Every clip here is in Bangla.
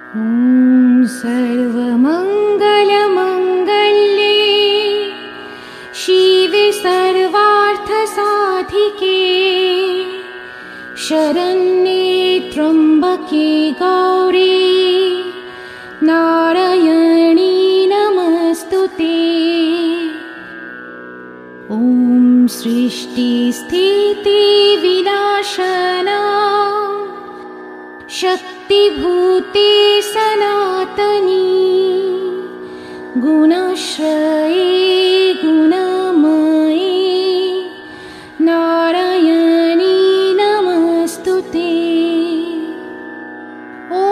ॐ सर्वमङ्गलमङ्गल्ये शिवे सर्वार्थसाधिके शरण्ये त्र्यम्बके गौरी नारायणी नमस्तुते। ॐ सृष्टिस्थिति विनाशना शक्तिभूते सनातनी गुणाश्रये गुणमये नारायणी नमस्तुते। ॐ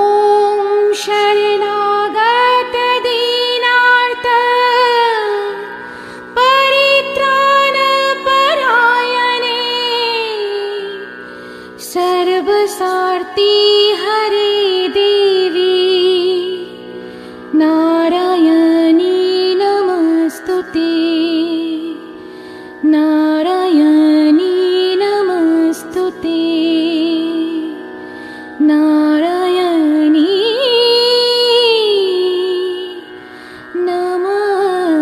शरणागत दीनार्त परित्राण परायणे सर्वसार्थी हरे देवी नारायणी नमस्तुते नारायणी नमस्तुते नारायणी नमस्तुते।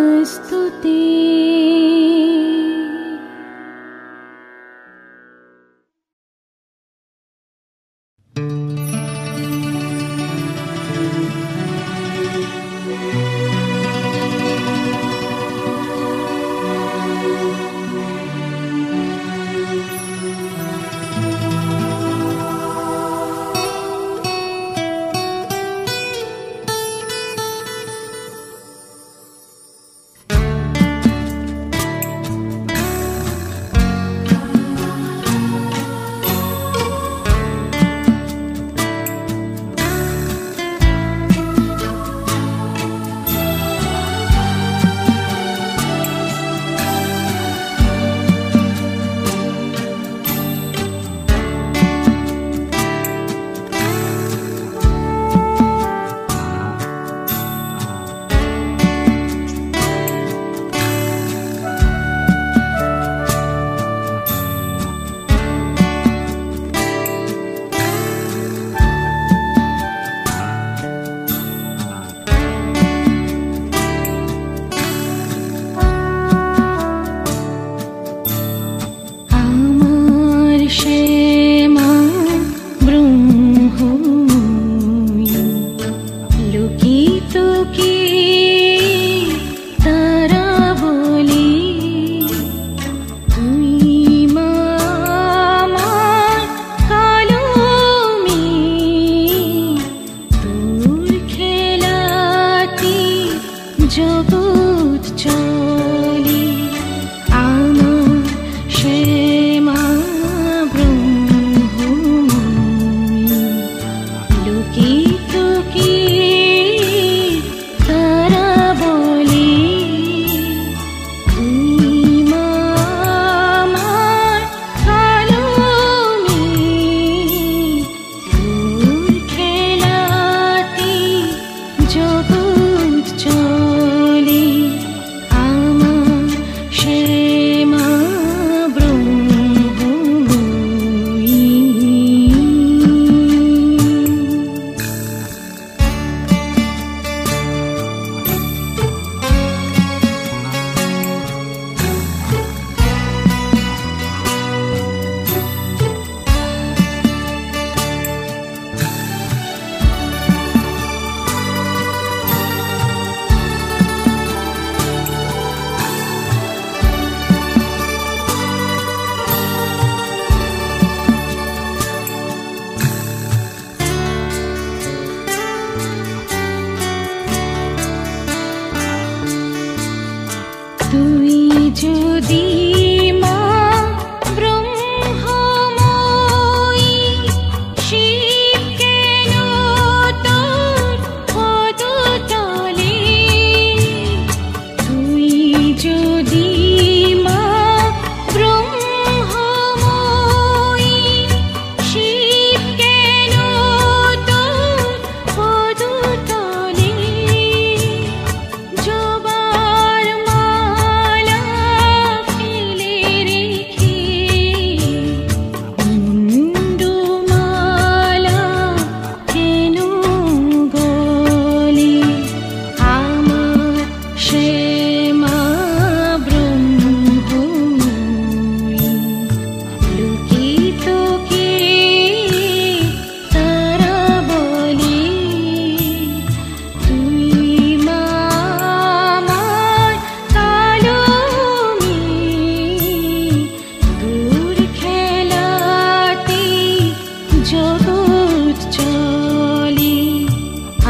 জগৎ চলে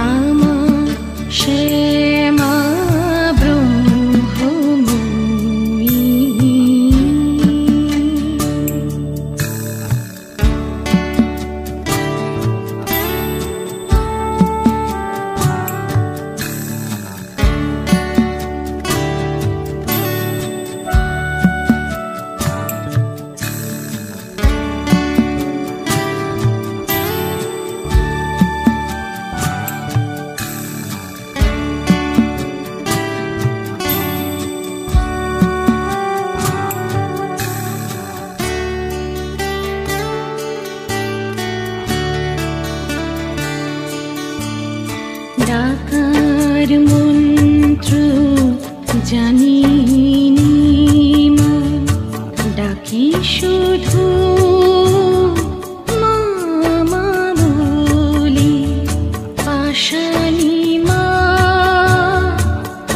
আমার শ্যামা ব্রহ্মময়ী। ডাকার মন্ত্র জানিনি মা, ডাকি শুধু মামা বলে। পাশানি মা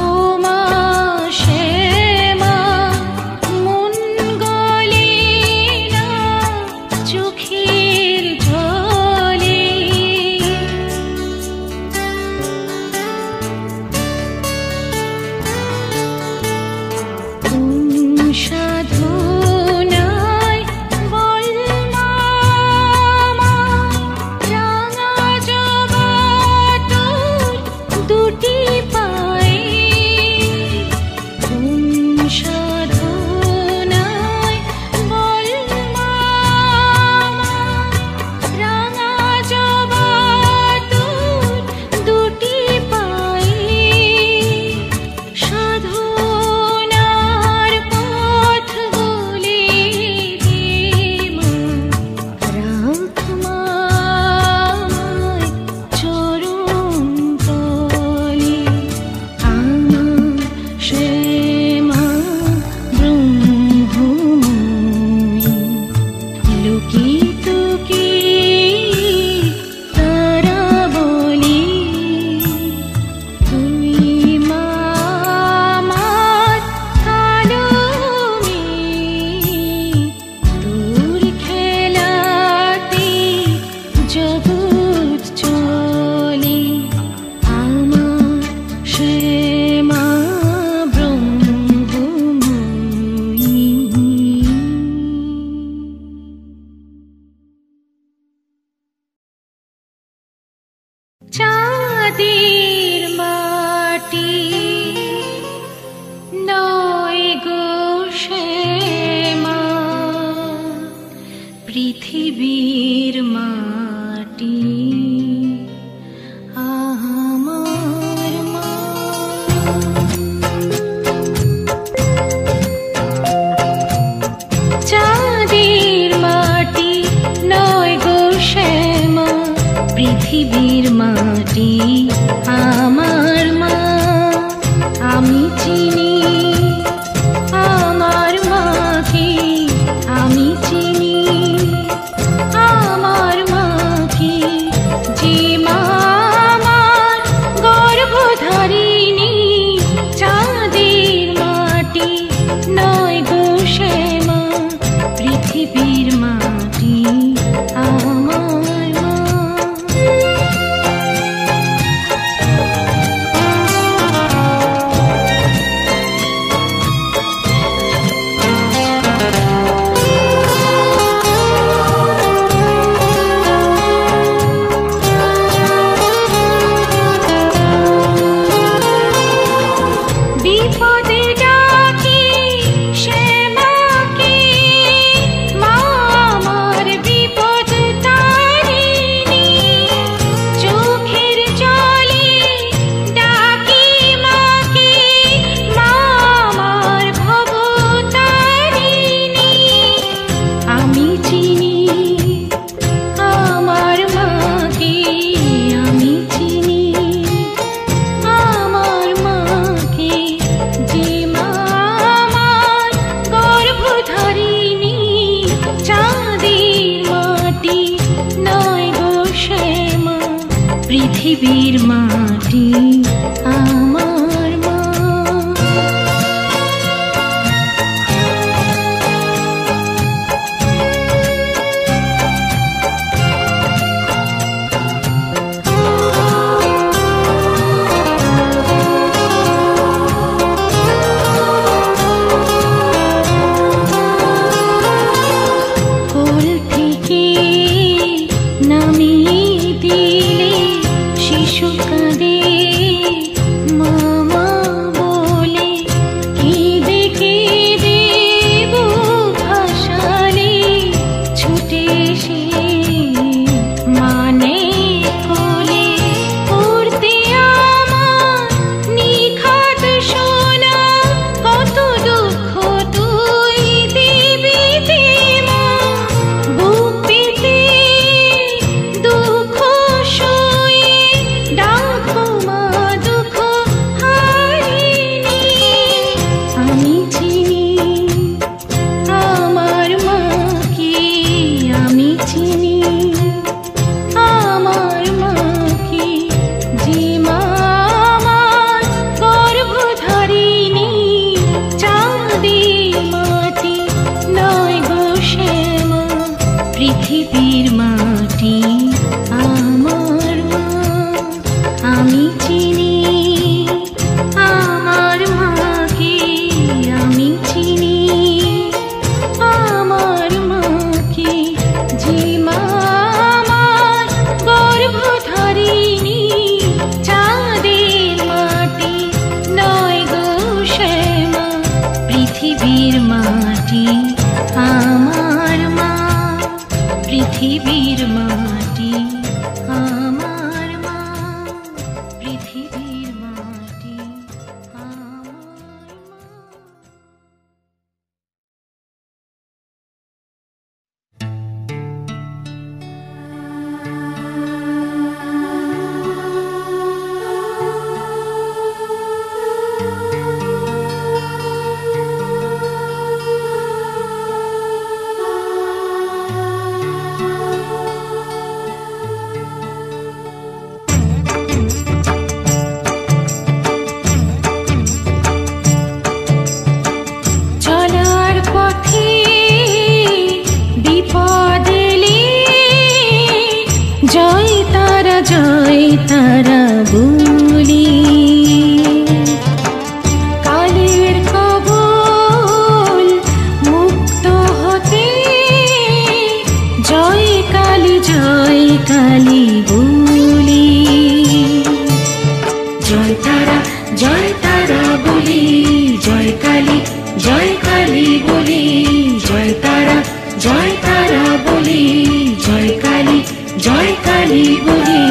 ও মা শ্যামা, মন গলে না চোখের জলে। সাধনায় বল মামা, রাঙা জবা তোর দুটি পায়ে। সাধনায় বল মামা, রাঙা জবা তোর দুটি পায়ে। সাধনার পথ বলে দে মা, রাখ মায় চরণ তলে। আমার শ্যামা ব্রহ্মময়ী, লুকি তুকি তারা বলে, তুই মা আমার কালো মেয়ে। তোর খেলাতে জগৎ চলে আমার শ্যামা ব্রহ্মময়ী। চাঁদের মাটি নয় গো শ্যামা, পৃথিবীর মাটি আমার মা। চাঁদের মাটি নয় গো শ্যামা, পৃথিবীর মাটি আমার মা। আমি চিনি আমার মাকে, আমি চিনি আমার মাকে। যে মা আমার গর্ভধারিণী, চাঁদের মাটি নয় গো শ্যামা, পৃথিবীর মাটি আমার মা। বিপদে ডাকি শ্যামাকে, মা আমার বিপদ তারিণী। চোখের জলে ডাকি মাকে, মা আমার ভব তারিণী। আমি চিনি আমার মাকে, আমি চিনি আমার মাকে। যে মা আমার গর্ভধারিণী, চাঁদের মাটি নয় গো শ্যামা, পৃথিবীর মাটি আমার মা। মাটি আমার মা, পৃথিবীর মাটি আমার মা। চলার পথে বিপদ এলে জয় তারা বলি, কালের কবল মুক্ত হতে জয় কালী বলি। জয় তারা বলি, জয় কালী বলি, জয় তারা বলি, জয় কালী বলি।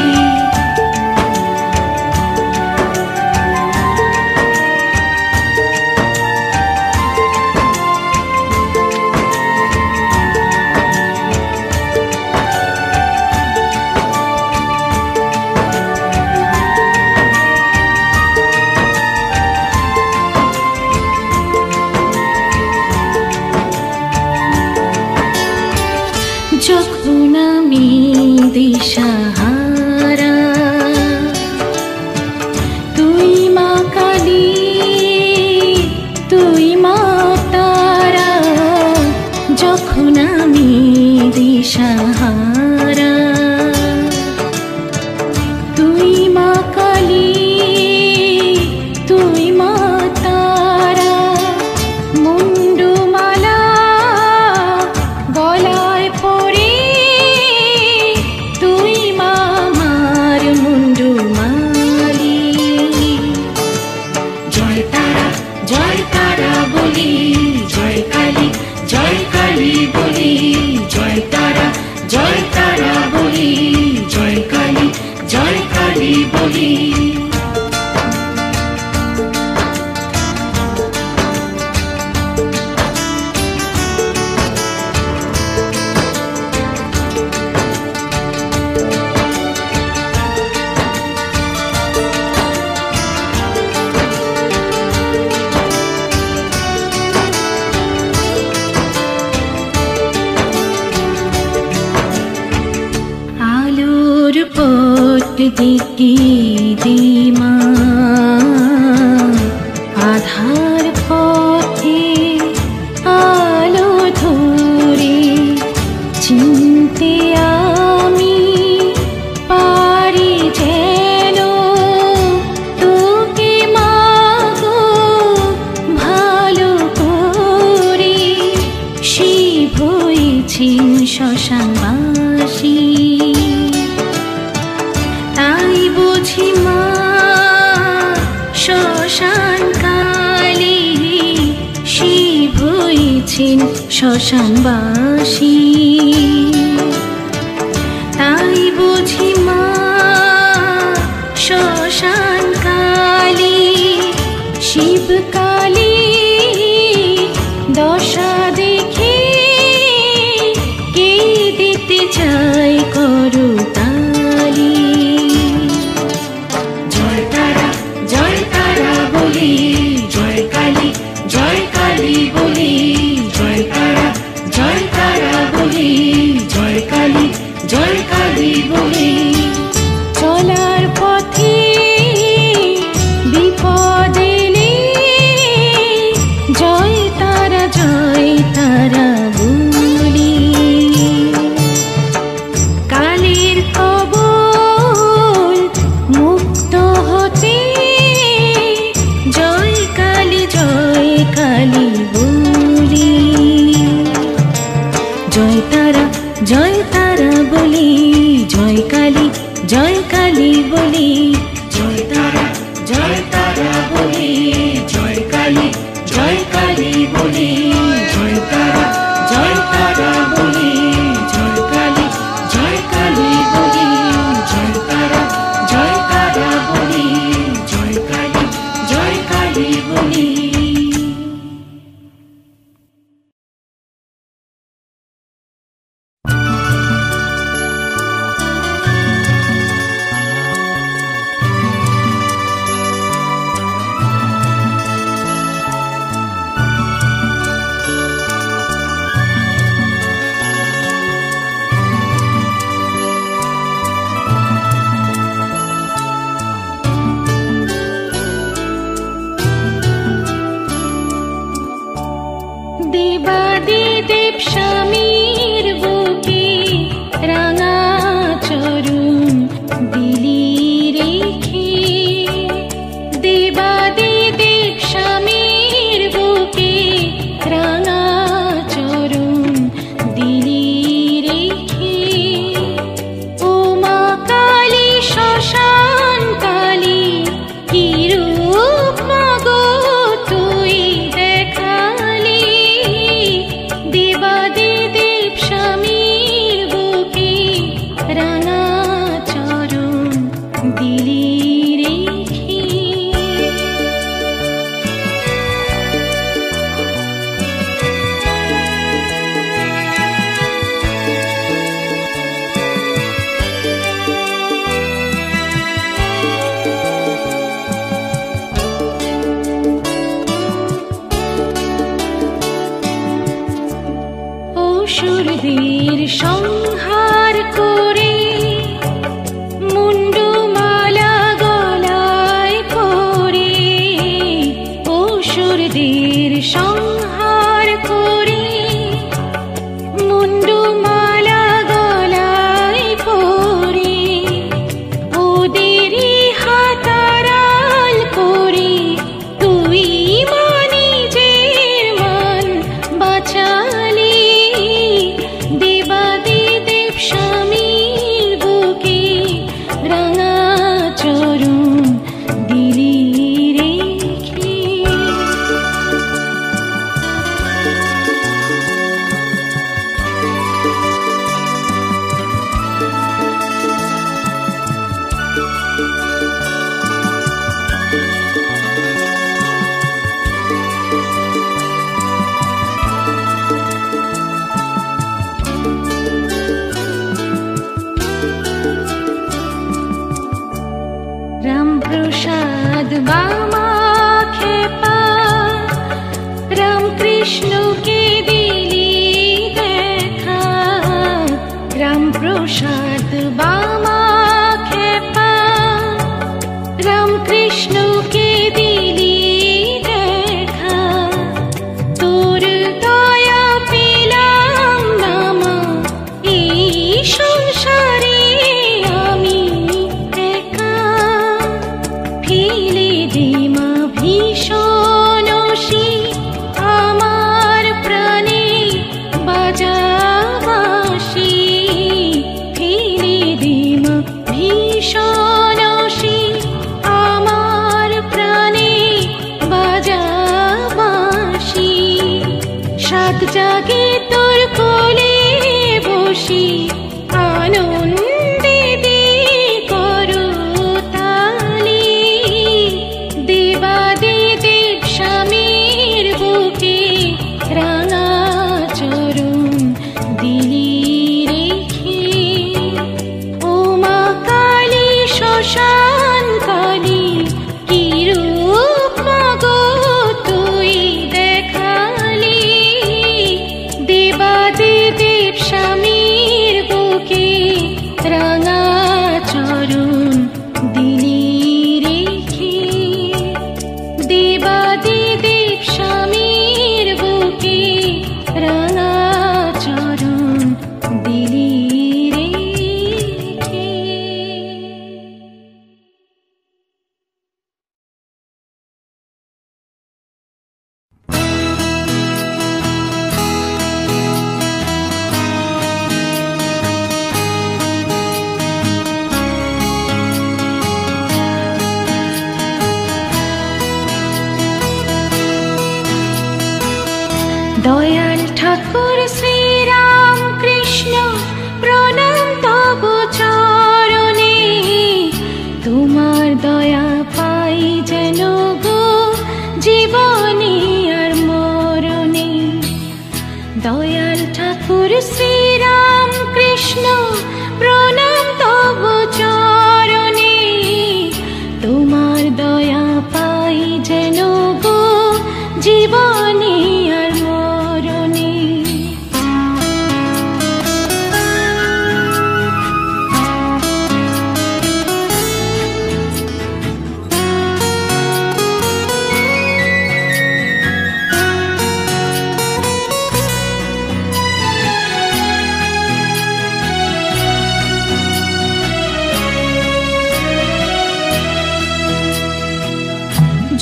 যখন আমি দিশাহারা, তুই মা কালী, তুই মা তারা। যখন আমি দিশাহারা, তুই মা কালী, তুই মা তারা। মুন্ডুমালা গলায় পরে তুই মা আমার মুন্ডুমালি। জয় তারা বলি, জয় কালী বলি, জয় তারা বলি, জয় কালী বলি। আলোর পট দিকে দিমা, আধার পথে আলো ধরে চিনতে আমি পারি যেন তোকে মাগো ভালো করে। শিব হয়েছেন শ্মশানবাসী, তাই বুঝি মা শ্মশান কালী। শিব হয়েছেন শ্মশানবাসী, তাই বুঝি মা শ্মশান কালী। শিব কালী দশা দেখে কে দিতে চায় করতালি। জয় তারা বলি, জয় কালী বলি, জয় তারা বলি, জয় কালী বলি। চলার পথে বিপদ এলে জয় তারা বলি, কালের কবল মুক্ত হতে জয় কালী বলি। জয় তারা বলি, জয় কালী বলি, জয় তারা বলি, জয় কালী বলি, জয় তারা বলি, জয় কালী সংহার করে মুন্ডমালা গলায় পরে অসুরদের সংহার করে মুন্ডমালা গলায় পরে ওদেরই হাতারাল করে তুই নিজের মান বাঁচালি দেবাদিদেব স্বামীর বুকে রাঙা চরণ দিলি রেখে। রামপ্রসাদ বামা খেপা রামকৃষ্ণকে দিলি দেখা। রামপ্রসাদ বামা খেপা রামকৃষ্ণকে দিলি দেখা। তোর দয়া পেলাম নামা এই সংসারে আমি একা। ফেলে দে মা ভীষণ আমার প্রাণে বাজাবাসি। ফেলে দে মা ভীষণ আমার প্রাণে বাজাবাসি। সাত জাগে তোর কোলে বসি আনন্দে দে করতালি। দেবাদিদেব স্বামীর বুকে রাঙা চরণ দিলি রেখে। ও মা কালী শ্মশান কালী কি রূপ মাগো তুই দেখালি। দেবাদিদেব স্বামীর বুকে রাঙা চরণ দিলি রেখে। দেবাদিদেব স্বামীর বুকে রাঙা চরণ দিলি রেখে। দয়াল ঠাকুর শ্রীরাম কৃষ্ণ প্রণাম তব চরণে। তোমার দয়া পাই যেন গো জীবনে আর মরণে। দয়াল ঠাকুর শ্রীরাম কৃষ্ণ প্রণাম তব চরণে। তোমার দয়া পাই যেন গো জীবনে আর মরণে।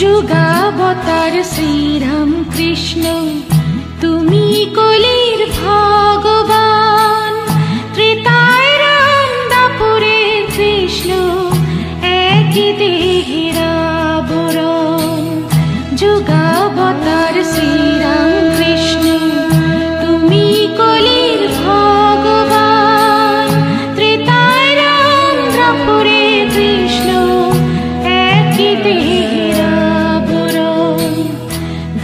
যুগাবতার শ্রীরাম কৃষ্ণ তুমি কলির ভগবান। ত্রেতায় রাম দাপুরে কৃষ্ণ একই দেহের আবরণ। যুগাবতার শ্রীরাম কৃষ্ণ তুমি কলির ভগবান। ত্রেতায় রাম দাপুরে কৃষ্ণ একই দেহের আবরণ।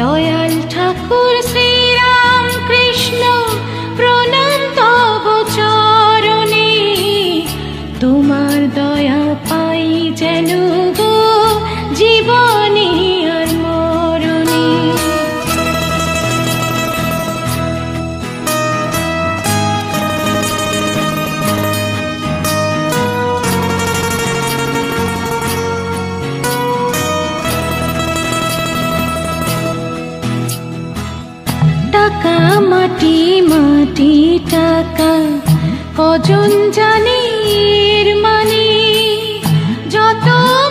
দয়াল ঠাকুর শ্রীরাম কৃষ্ণ প্রণাম তব চরণে। তোমার দয়া পাই যেন গো জীবনে আর মরণে। মাটি টাকা কজন জানে এর মানে, যত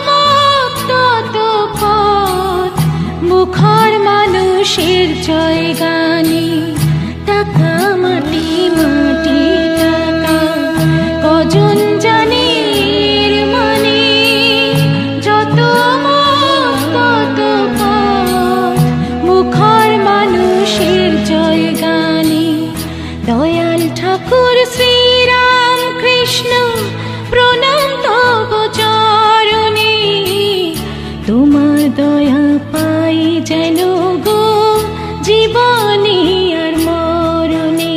মত তত পথ মুখর মানুষের জয় গানে। টাকা মাটি মাটি টাকা কজন জানে এর মানে, যত মত তত পথ মুখর মানুষের জয় গানে। দয়াল ঠাকুর শ্রীরাম কৃষ্ণ প্রণাম তব চরণে, তোমার দয়া পাই যেন গো জীবনে আর মরণে।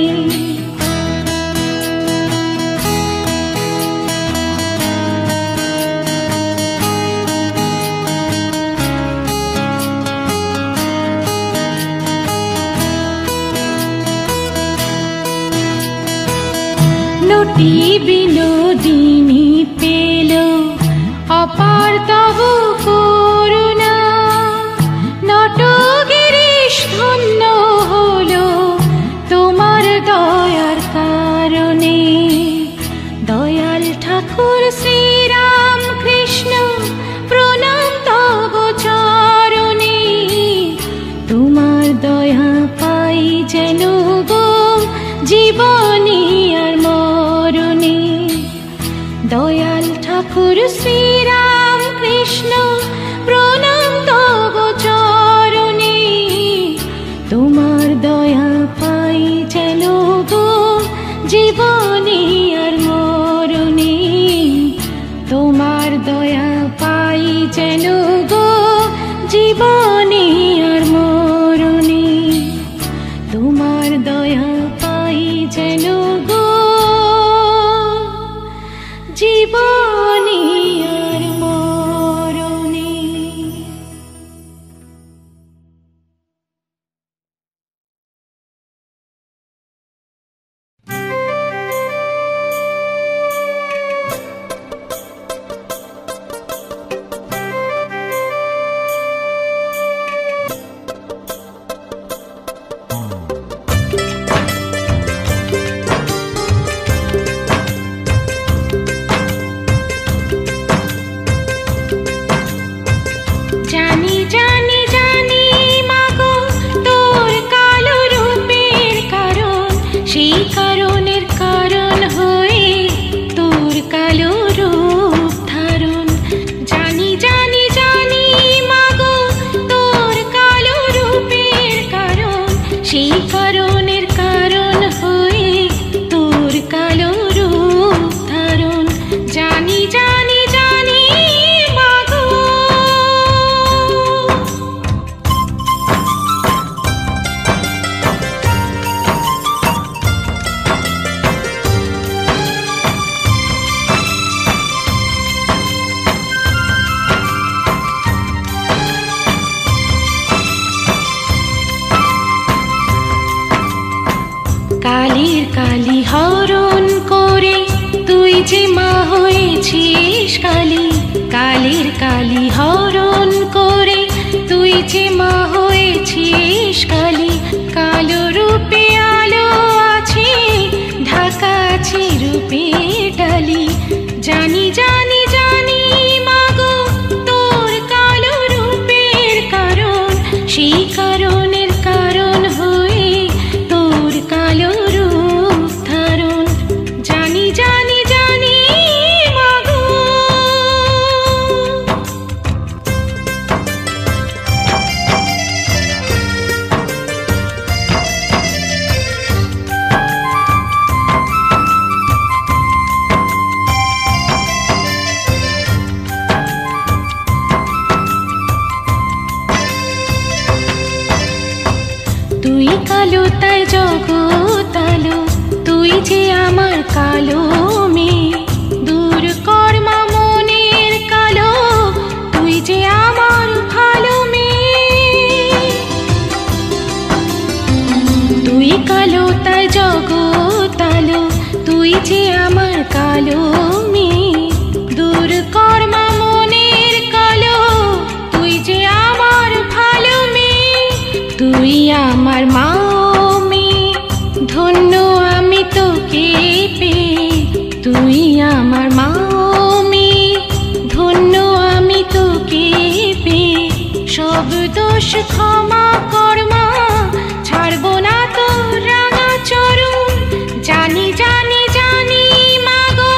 নটি বিনোদিনী পেল অপার তব করুণা, নটগিরিশ ধন্য হলো তোমার দয়ার কারণে। দয়াল ঠাকুর শ্রীরাম কৃষ্ণ প্রণাম তব চরণে, তোমার দয়া পাই যেন গো জীবনে আর মরণে। দয়াল ঠাকুর শ্রীরাম কৃষ্ণ প্রণাম তব চরণে, তোমার দয়া পাই যেন গো জীবনে আর মরণে। তোমার দয়া পাই যেন গো জীবনে আর মরণে। তোমার দয়া পাই যেন গো জীবনে আর মরণে। জানি জানি জানি মাগো তোর কালো রূপের কারণ, সেই কারণের কারণ হয়ে তোর কালো রূপ ধারণ। জানি জানি জানি মাগো তোর কালো রূপের কারণ, সেই কারণের কারণ হয়ে তোর কালো রূপ ধারণ। জানি জানি জানি মাগো। কালির কালি হরণ করে তুই যে মা হয়েছিস কালী। কালির কালি হরণ করে তুই যে মা হয়েছিস কালী। কালো রূপে আলো আছে, ঢাকা আছে রূপে ডালি। জানি জানি জানি মাগো তোর কালো রূপের কারণ, সেই কারণের কারণ হয়ে তোর কালো রূপ ধারণ। জানি জানি জানি মাগো। তুই কালো তাই জগৎ আলো, তুই যে আমার কালো মেয়ে। দূর কর মা মনের কালো, তুই যে আমার ভালো মেয়ে। তুই কালো তাই জগৎ আলো, তুই যে আমার কালো মেয়ে। দূর কর মা মনের কালো, তুই যে আমার ভালো মেয়ে। তুই আমার মা মেয়ে, ধন্য আমার মা ও মেয়ে, ধন্য আমি তোকে পেয়ে। সব দোষ ক্ষমা কর মা, ছাড়বো না তোর রাঙা চরণ। জানি জানি জানি মাগো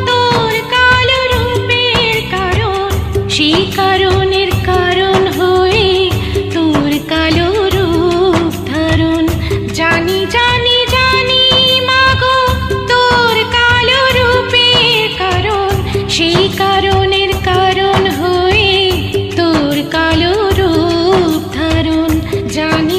তোর কালো রূপের কারণ, সেই কারণের কারণ হয়ে তোর কালো রূপ ধারণ। জানি জানি জানি মাগো তোর কালো রূপের কারণ, সেই কারণের কারণ হয়ে তোর কালো রূপ ধারণ। জানি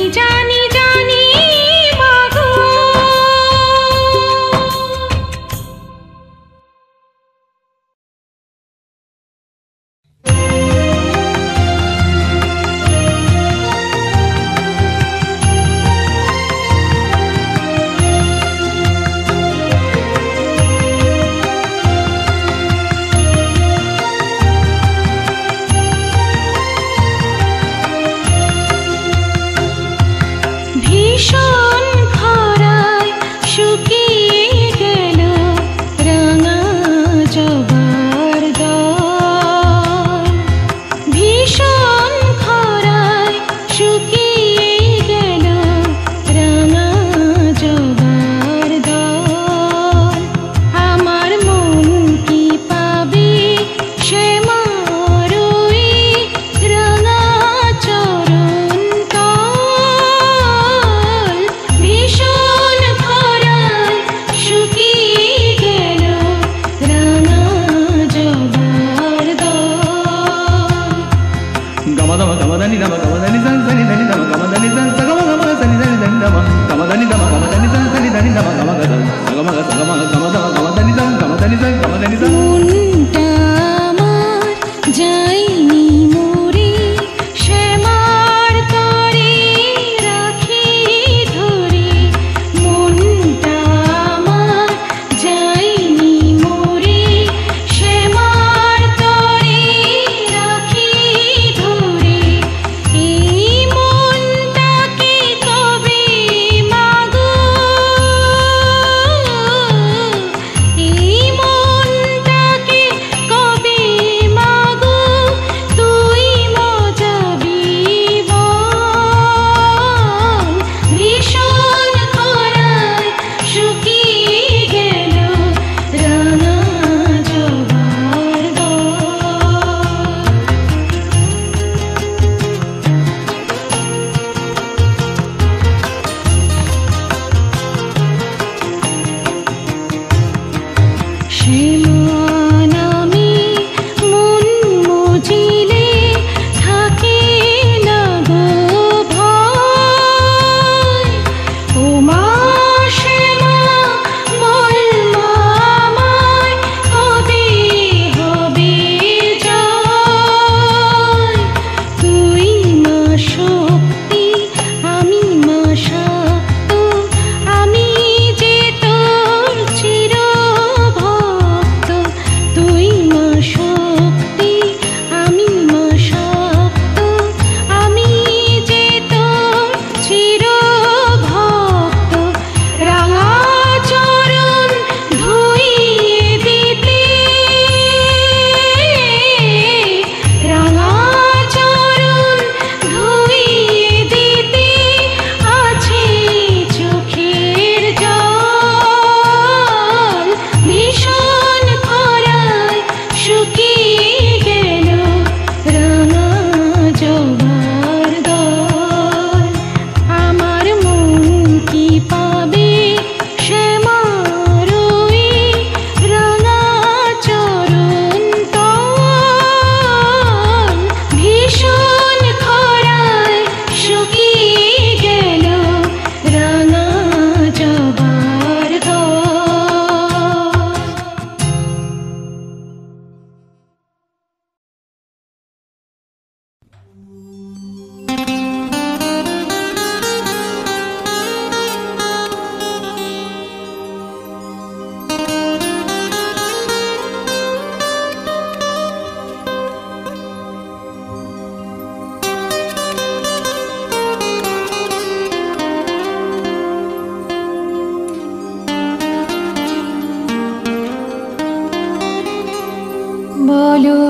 বলো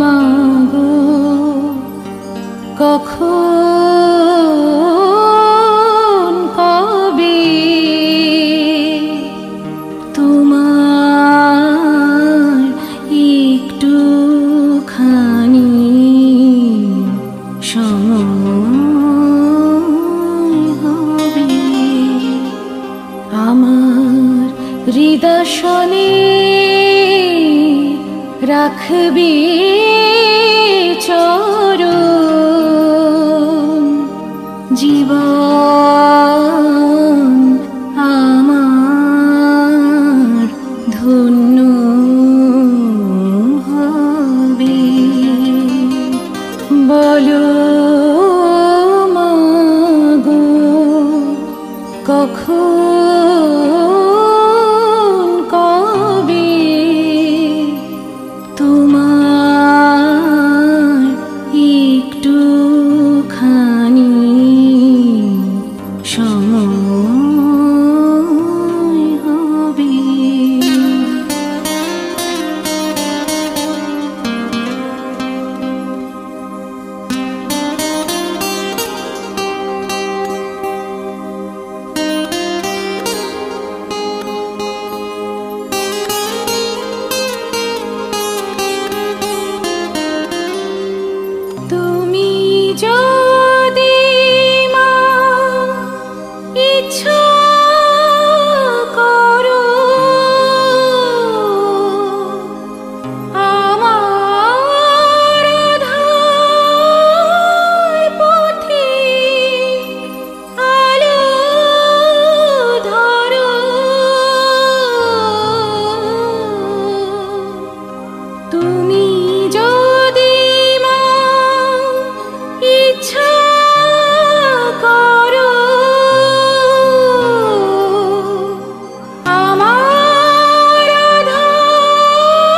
মাগো কখন কবে তোমার একটুখানি সময় হবে আমার হৃদয়ে রাখবে চরণ জীবন আমার ধন্য হবে বলো মাগো কখন কবে তোমার একটুখানি সময় হবে তুমি যদি মা ইচ্ছা করো আমার ধার পথে আলো ধরো তুমি যদি মা ইচ্ছা করো আমার আঁধার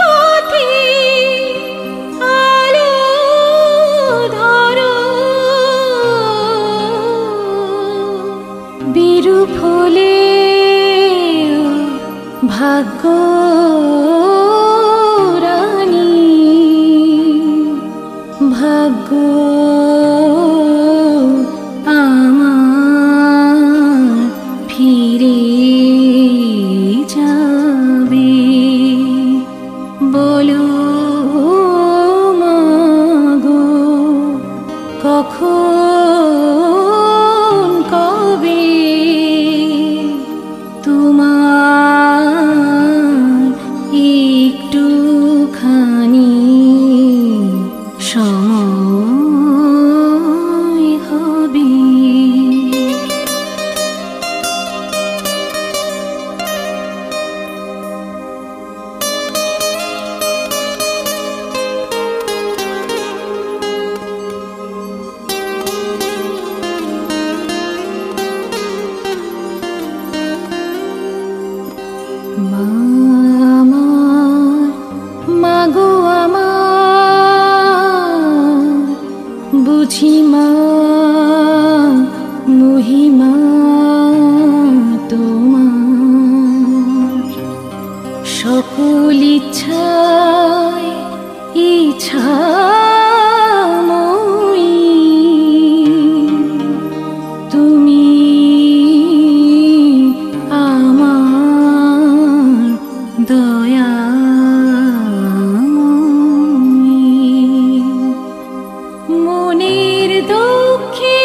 পথে আলো ধরো বিরূপ হলে ভাগ্য রানী ভাগ্য আমার ফিরে যাবে বলো মাগো কখন কবে তোমার একটুখানি সময় হবে মা আমার মাগো আমার বুঝি মা মহিমা তোমার সকল ইচ্ছায় ইচ্ছাময়ী তুমি আমার দয়াময়ী মনের দুঃখে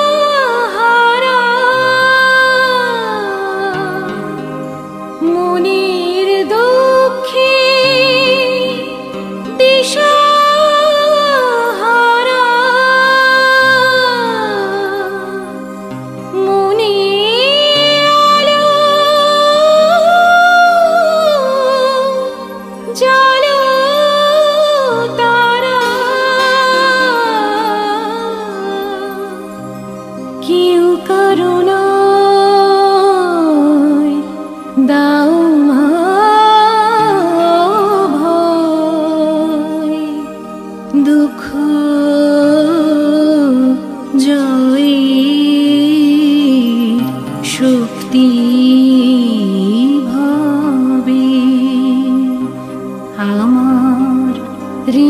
দিশাহারা মনের দুঃখে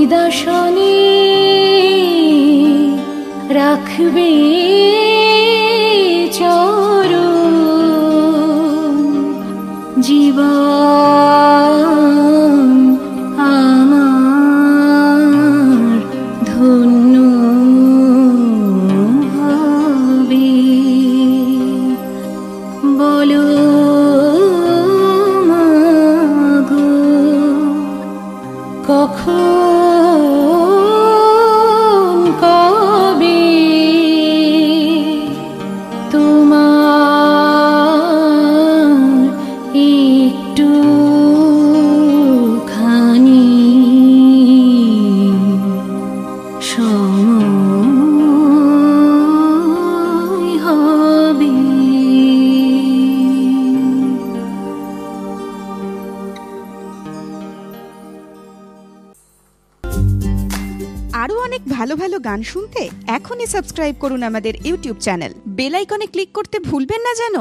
নিদর্শনে রাখবে চরণ জীবন আমার ধন্য হবে বলো মাগো কখন কবে তোমার একটু খানি সময় হবে। আরো অনেক ভালো ভালো গান শুনতে এখনই সাবস্ক্রাইব করুন আমাদের ইউটিউব চ্যানেল। বেল আইকনে ক্লিক করতে ভুলবেন না যেন।